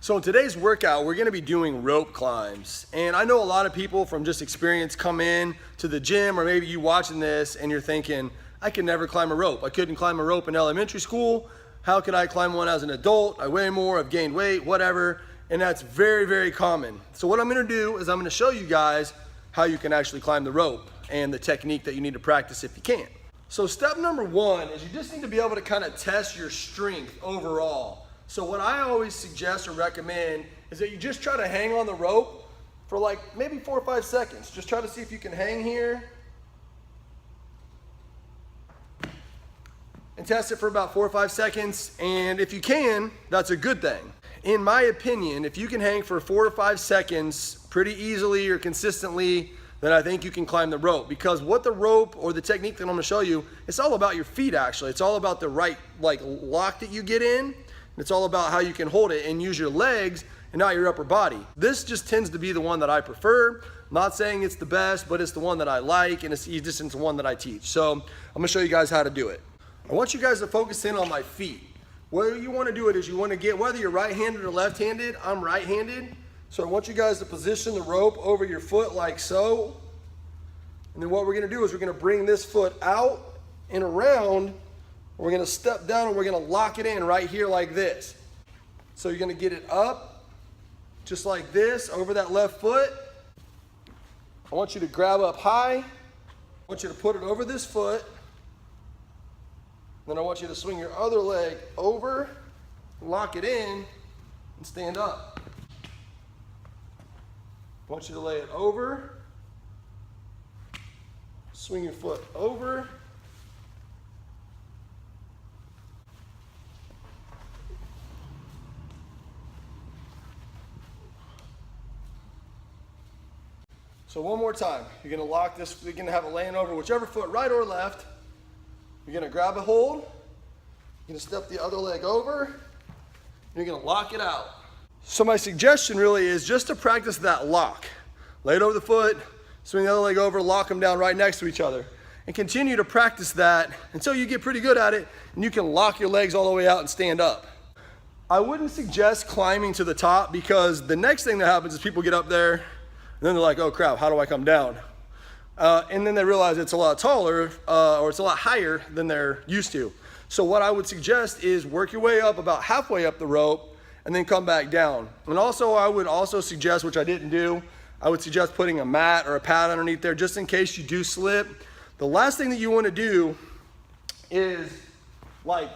So in today's workout, we're gonna be doing rope climbs. And I know a lot of people from just experience come in to the gym, or maybe you watching this and you're thinking, I could never climb a rope. I couldn't climb a rope in elementary school. How could I climb one as an adult? I weigh more, I've gained weight, whatever. And that's very, very common. So what I'm gonna do is I'm gonna show you guys how you can actually climb the rope and the technique that you need to practice if you can. So step number one is you just need to be able to kind of test your strength overall. So what I always suggest or recommend is that you just try to hang on the rope for like maybe 4 or 5 seconds. Just try to see if you can hang here and test it for about 4 or 5 seconds. And if you can, that's a good thing. In my opinion, if you can hang for 4 to 5 seconds pretty easily or consistently, then I think you can climb the rope. Because what the rope or the technique that I'm gonna show you, it's all about your feet actually. It's all about the right lock that you get in. It's all about how you can hold it and use your legs and not your upper body. This just tends to be the one that I prefer. I'm not saying it's the best, but it's the one that I like, and it's the one that I teach. So I'm gonna show you guys how to do it. I want you guys to focus in on my feet. Where you wanna do it is you wanna get, whether you're right-handed or left-handed, I'm right-handed. So I want you guys to position the rope over your foot like so. And then what we're gonna do is we're gonna bring this foot out and around. We're gonna step down and we're gonna lock it in right here like this. So you're gonna get it up, just like this, over that left foot. I want you to grab up high. I want you to put it over this foot. Then I want you to swing your other leg over, lock it in, and stand up. I want you to lay it over, swing your foot over, so one more time. You're gonna lock this, you're gonna have it laying over whichever foot, right or left. You're gonna grab a hold, you're gonna step the other leg over, and you're gonna lock it out. So my suggestion really is just to practice that lock. Lay it over the foot, swing the other leg over, lock them down right next to each other. And continue to practice that until you get pretty good at it and you can lock your legs all the way out and stand up. I wouldn't suggest climbing to the top, because the next thing that happens is people get up there and then they're like, oh crap, how do I come down? And then they realize it's a lot taller or it's a lot higher than they're used to. So what I would suggest is work your way up about halfway up the rope and then come back down. And also I would also suggest, which I didn't do, I would suggest putting a mat or a pad underneath there just in case you do slip. The last thing that you want to do is like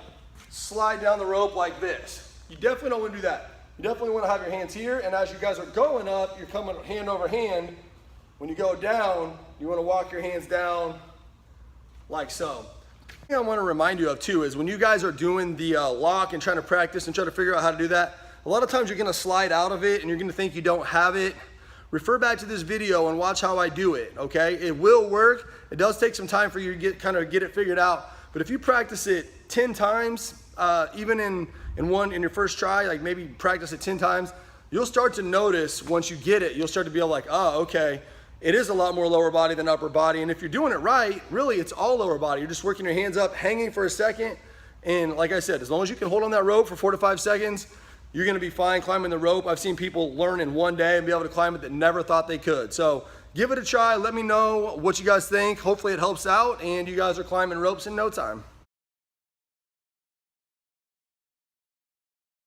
slide down the rope like this. You definitely don't want to do that. You definitely want to have your hands here, and as you guys are going up, you're coming hand over hand. When you go down, you want to walk your hands down like so. The thing I want to remind you of too is when you guys are doing the lock and trying to practice and try to figure out how to do that, a lot of times you're going to slide out of it and you're going to think you don't have it. Refer back to this video and watch how I do it, okay? It will work. It does take some time for you to get it figured out, but if you practice it 10 times, even in your first try, like maybe practice it 10 times, you'll start to notice once you get it, you'll start to be like, oh, okay, it is a lot more lower body than upper body. And if you're doing it right, really it's all lower body. You're just working your hands up, hanging for a second. And like I said, as long as you can hold on that rope for 4 to 5 seconds, you're gonna be fine climbing the rope. I've seen people learn in one day and be able to climb it that never thought they could. So give it a try. Let me know what you guys think. Hopefully it helps out and you guys are climbing ropes in no time.